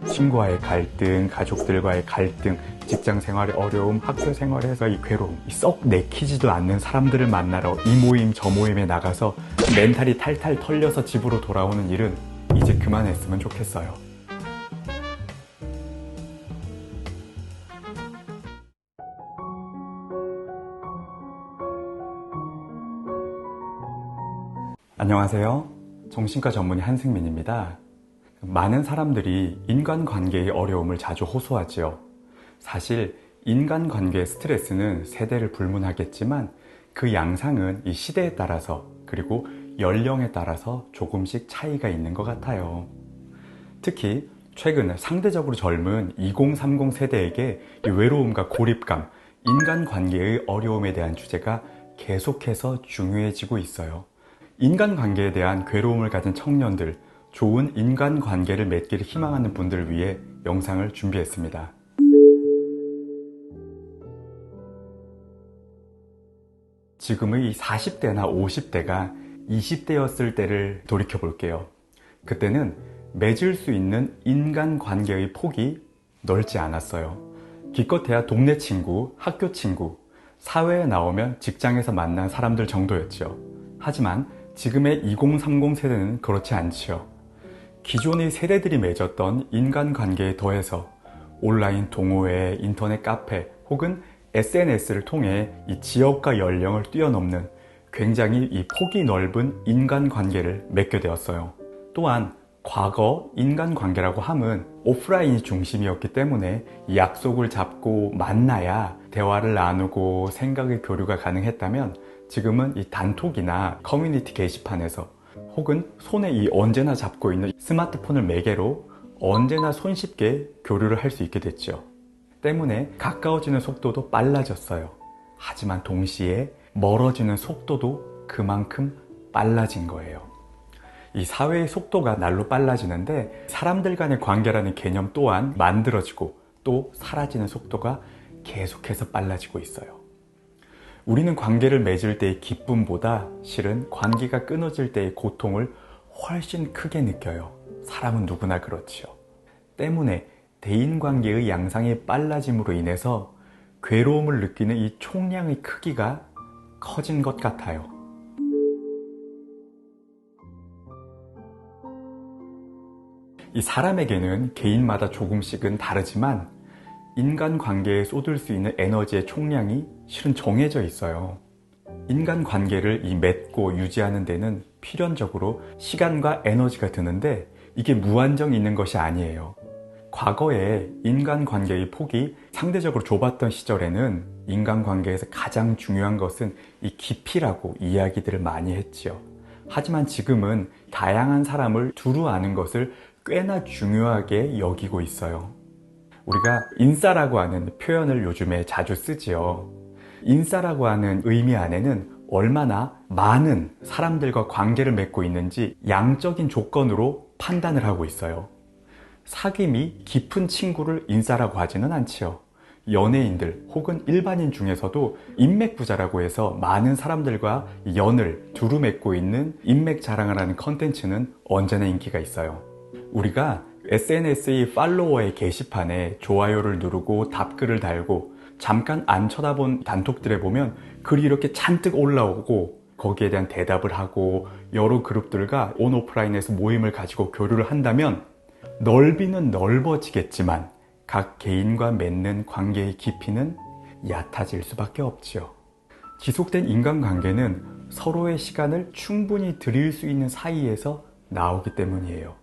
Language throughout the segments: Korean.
친구와의 갈등, 가족들과의 갈등, 직장 생활의 어려움, 학교 생활에서의 괴로움, 썩 내키지도 않는 사람들을 만나러 이 모임 저 모임에 나가서 멘탈이 탈탈 털려서 집으로 돌아오는 일은 이제 그만했으면 좋겠어요. 안녕하세요. 정신과 전문의 한승민입니다. 많은 사람들이 인간관계의 어려움을 자주 호소하지요. 사실 인간관계의 스트레스는 세대를 불문하겠지만 그 양상은 이 시대에 따라서 그리고 연령에 따라서 조금씩 차이가 있는 것 같아요. 특히 최근 상대적으로 젊은 2030 세대에게 이 외로움과 고립감, 인간관계의 어려움에 대한 주제가 계속해서 중요해지고 있어요. 인간관계에 대한 괴로움을 가진 청년들, 좋은 인간관계를 맺기를 희망하는 분들을 위해 영상을 준비했습니다. 지금의 40대나 50대가 20대였을 때를 돌이켜 볼게요. 그때는 맺을 수 있는 인간관계의 폭이 넓지 않았어요. 기껏해야 동네 친구, 학교 친구, 사회에 나오면 직장에서 만난 사람들 정도였죠. 하지만 지금의 2030 세대는 그렇지 않지요. 기존의 세대들이 맺었던 인간관계에 더해서 온라인 동호회, 인터넷 카페 혹은 SNS를 통해 이 지역과 연령을 뛰어넘는 굉장히 이 폭이 넓은 인간관계를 맺게 되었어요. 또한 과거 인간관계라고 함은 오프라인이 중심이었기 때문에 약속을 잡고 만나야 대화를 나누고 생각의 교류가 가능했다면 지금은 이 단톡이나 커뮤니티 게시판에서 혹은 손에 이 언제나 잡고 있는 스마트폰을 매개로 언제나 손쉽게 교류를 할 수 있게 됐죠. 때문에 가까워지는 속도도 빨라졌어요. 하지만 동시에 멀어지는 속도도 그만큼 빨라진 거예요. 이 사회의 속도가 날로 빨라지는데 사람들 간의 관계라는 개념 또한 만들어지고 또 사라지는 속도가 계속해서 빨라지고 있어요. 우리는 관계를 맺을 때의 기쁨보다 실은 관계가 끊어질 때의 고통을 훨씬 크게 느껴요. 사람은 누구나 그렇지요. 때문에 대인관계의 양상이 빨라짐으로 인해서 괴로움을 느끼는 이 총량의 크기가 커진 것 같아요. 이 사람에게는 개인마다 조금씩은 다르지만 인간관계에 쏟을 수 있는 에너지의 총량이 실은 정해져 있어요. 인간관계를 맺고 유지하는 데는 필연적으로 시간과 에너지가 드는데 이게 무한정 있는 것이 아니에요. 과거에 인간관계의 폭이 상대적으로 좁았던 시절에는 인간관계에서 가장 중요한 것은 이 깊이라고 이야기들을 많이 했지요. 하지만 지금은 다양한 사람을 두루 아는 것을 꽤나 중요하게 여기고 있어요. 우리가 인싸라고 하는 표현을 요즘에 자주 쓰지요. 인싸라고 하는 의미 안에는 얼마나 많은 사람들과 관계를 맺고 있는지 양적인 조건으로 판단을 하고 있어요. 사귐이 깊은 친구를 인싸라고 하지는 않지요. 연예인들 혹은 일반인 중에서도 인맥부자라고 해서 많은 사람들과 연을 두루 맺고 있는 인맥 자랑을 하는 컨텐츠는 언제나 인기가 있어요. 우리가 SNS의 팔로워의 게시판에 좋아요를 누르고 답글을 달고 잠깐 안 쳐다본 단톡들에 보면 글이 이렇게 잔뜩 올라오고 거기에 대한 대답을 하고 여러 그룹들과 온오프라인에서 모임을 가지고 교류를 한다면 넓이는 넓어지겠지만 각 개인과 맺는 관계의 깊이는 얕아질 수밖에 없지요. 지속된 인간관계는 서로의 시간을 충분히 드릴 수 있는 사이에서 나오기 때문이에요.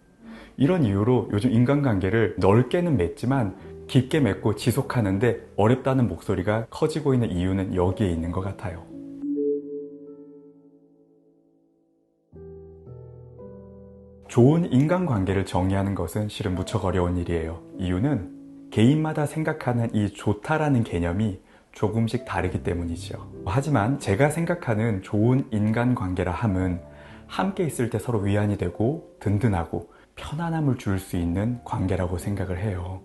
이런 이유로 요즘 인간관계를 넓게는 맺지만 깊게 맺고 지속하는데 어렵다는 목소리가 커지고 있는 이유는 여기에 있는 것 같아요. 좋은 인간관계를 정의하는 것은 실은 무척 어려운 일이에요. 이유는 개인마다 생각하는 이 좋다라는 개념이 조금씩 다르기 때문이죠. 하지만 제가 생각하는 좋은 인간관계라 함은 함께 있을 때 서로 위안이 되고 든든하고 편안함을 줄 수 있는 관계라고 생각을 해요.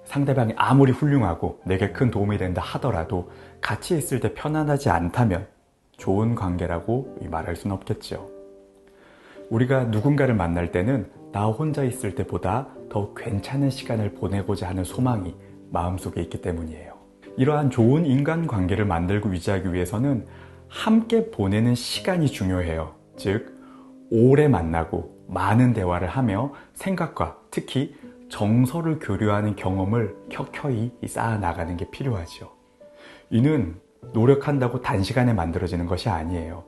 상대방이 아무리 훌륭하고 내게 큰 도움이 된다 하더라도 같이 있을 때 편안하지 않다면 좋은 관계라고 말할 수는 없겠죠. 우리가 누군가를 만날 때는 나 혼자 있을 때보다 더 괜찮은 시간을 보내고자 하는 소망이 마음속에 있기 때문이에요. 이러한 좋은 인간관계를 만들고 유지하기 위해서는 함께 보내는 시간이 중요해요. 즉, 오래 만나고 많은 대화를 하며 생각과 특히 정서를 교류하는 경험을 켜켜이 쌓아나가는 게 필요하죠. 이는 노력한다고 단시간에 만들어지는 것이 아니에요.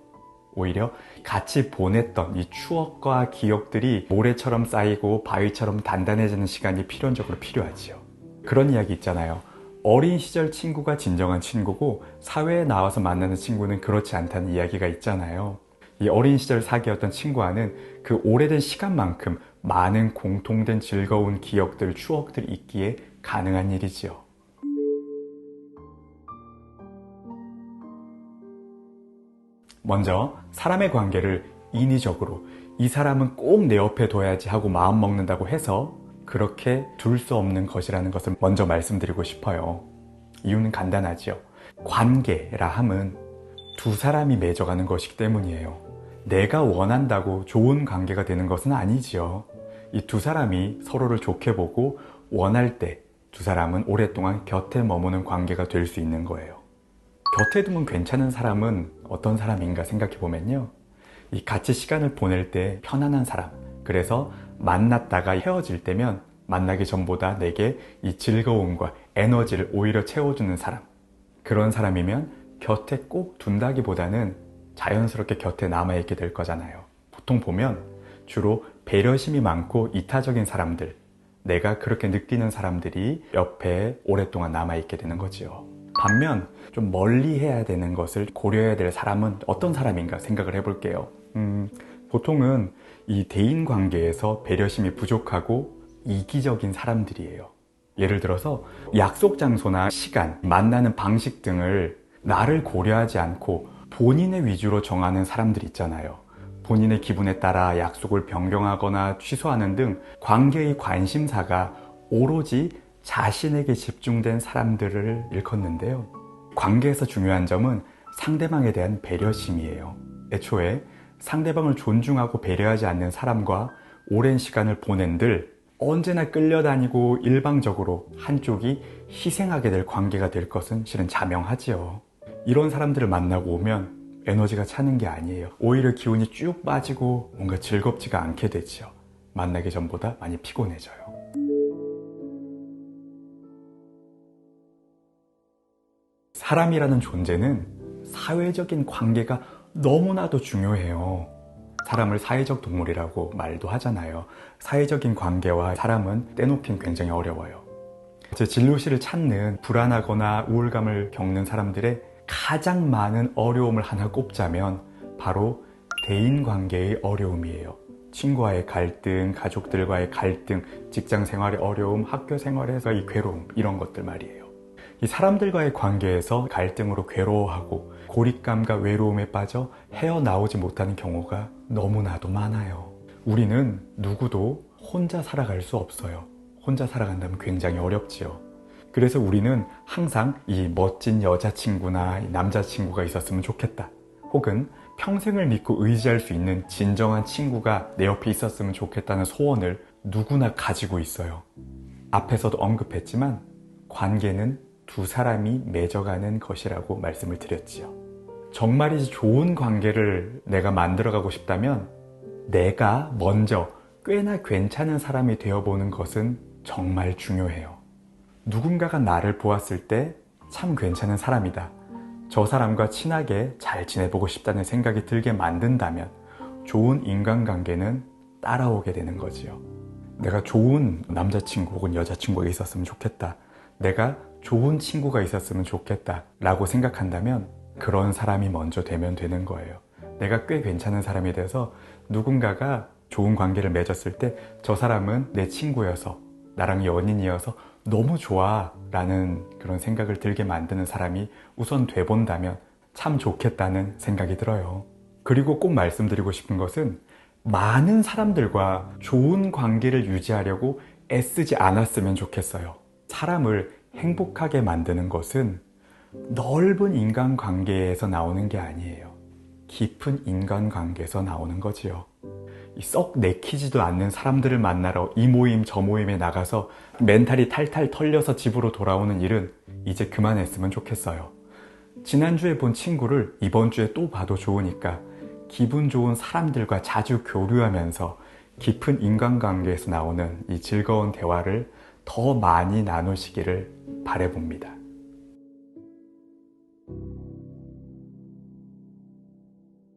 오히려 같이 보냈던 이 추억과 기억들이 모래처럼 쌓이고 바위처럼 단단해지는 시간이 필연적으로 필요하지요. 그런 이야기 있잖아요. 어린 시절 친구가 진정한 친구고 사회에 나와서 만나는 친구는 그렇지 않다는 이야기가 있잖아요. 이 어린 시절 사귀었던 친구와는 그 오래된 시간만큼 많은 공통된 즐거운 기억들, 추억들이 있기에 가능한 일이지요. 먼저 사람의 관계를 인위적으로 이 사람은 꼭 내 옆에 둬야지 하고 마음먹는다고 해서 그렇게 둘 수 없는 것이라는 것을 먼저 말씀드리고 싶어요. 이유는 간단하죠. 관계라 함은 두 사람이 맺어가는 것이기 때문이에요. 내가 원한다고 좋은 관계가 되는 것은 아니지요. 이 두 사람이 서로를 좋게 보고 원할 때 두 사람은 오랫동안 곁에 머무는 관계가 될 수 있는 거예요. 곁에 두면 괜찮은 사람은 어떤 사람인가 생각해 보면요. 이 같이 시간을 보낼 때 편안한 사람, 그래서 만났다가 헤어질 때면 만나기 전보다 내게 이 즐거움과 에너지를 오히려 채워주는 사람, 그런 사람이면 곁에 꼭 둔다기보다는 자연스럽게 곁에 남아있게 될 거잖아요. 보통 보면 주로 배려심이 많고 이타적인 사람들, 내가 그렇게 느끼는 사람들이 옆에 오랫동안 남아있게 되는 거지요. 반면 좀 멀리 해야 되는 것을 고려해야 될 사람은 어떤 사람인가 생각을 해볼게요. 보통은 이 대인관계에서 배려심이 부족하고 이기적인 사람들이에요. 예를 들어서 약속 장소나 시간, 만나는 방식 등을 나를 고려하지 않고 본인의 위주로 정하는 사람들 있잖아요. 본인의 기분에 따라 약속을 변경하거나 취소하는 등 관계의 관심사가 오로지 자신에게 집중된 사람들을 일컫는데요. 관계에서 중요한 점은 상대방에 대한 배려심이에요. 애초에 상대방을 존중하고 배려하지 않는 사람과 오랜 시간을 보낸들 언제나 끌려다니고 일방적으로 한쪽이 희생하게 될 관계가 될 것은 실은 자명하지요. 이런 사람들을 만나고 오면 에너지가 차는 게 아니에요. 오히려 기운이 쭉 빠지고 뭔가 즐겁지가 않게 되지요. 만나기 전보다 많이 피곤해져요. 사람이라는 존재는 사회적인 관계가 너무나도 중요해요. 사람을 사회적 동물이라고 말도 하잖아요. 사회적인 관계와 사람은 떼놓긴 굉장히 어려워요. 제 진료실을 찾는 불안하거나 우울감을 겪는 사람들의 가장 많은 어려움을 하나 꼽자면 바로 대인관계의 어려움이에요. 친구와의 갈등, 가족들과의 갈등, 직장 생활의 어려움, 학교 생활에서의 괴로움, 이런 것들 말이에요. 이 사람들과의 관계에서 갈등으로 괴로워하고 고립감과 외로움에 빠져 헤어나오지 못하는 경우가 너무나도 많아요. 우리는 누구도 혼자 살아갈 수 없어요. 혼자 살아간다면 굉장히 어렵지요. 그래서 우리는 항상 이 멋진 여자친구나 남자친구가 있었으면 좋겠다. 혹은 평생을 믿고 의지할 수 있는 진정한 친구가 내 옆에 있었으면 좋겠다는 소원을 누구나 가지고 있어요. 앞에서도 언급했지만 관계는 두 사람이 맺어가는 것이라고 말씀을 드렸지요. 정말이지 좋은 관계를 내가 만들어가고 싶다면 내가 먼저 꽤나 괜찮은 사람이 되어보는 것은 정말 중요해요. 누군가가 나를 보았을 때 참 괜찮은 사람이다. 저 사람과 친하게 잘 지내보고 싶다는 생각이 들게 만든다면 좋은 인간관계는 따라오게 되는 거지요. 내가 좋은 남자친구 혹은 여자친구가 있었으면 좋겠다. 내가 좋은 친구가 있었으면 좋겠다 라고 생각한다면 그런 사람이 먼저 되면 되는 거예요. 내가 꽤 괜찮은 사람이 돼서 누군가가 좋은 관계를 맺었을 때 저 사람은 내 친구여서 나랑 연인이어서 너무 좋아 라는 그런 생각을 들게 만드는 사람이 우선 돼본다면 참 좋겠다는 생각이 들어요. 그리고 꼭 말씀드리고 싶은 것은 많은 사람들과 좋은 관계를 유지하려고 애쓰지 않았으면 좋겠어요. 사람을 행복하게 만드는 것은 넓은 인간관계에서 나오는 게 아니에요. 깊은 인간관계에서 나오는 거지요. 썩 내키지도 않는 사람들을 만나러 이 모임 저 모임에 나가서 멘탈이 탈탈 털려서 집으로 돌아오는 일은 이제 그만했으면 좋겠어요. 지난주에 본 친구를 이번 주에 또 봐도 좋으니까 기분 좋은 사람들과 자주 교류하면서 깊은 인간관계에서 나오는 이 즐거운 대화를 더 많이 나누시기를 바라봅니다.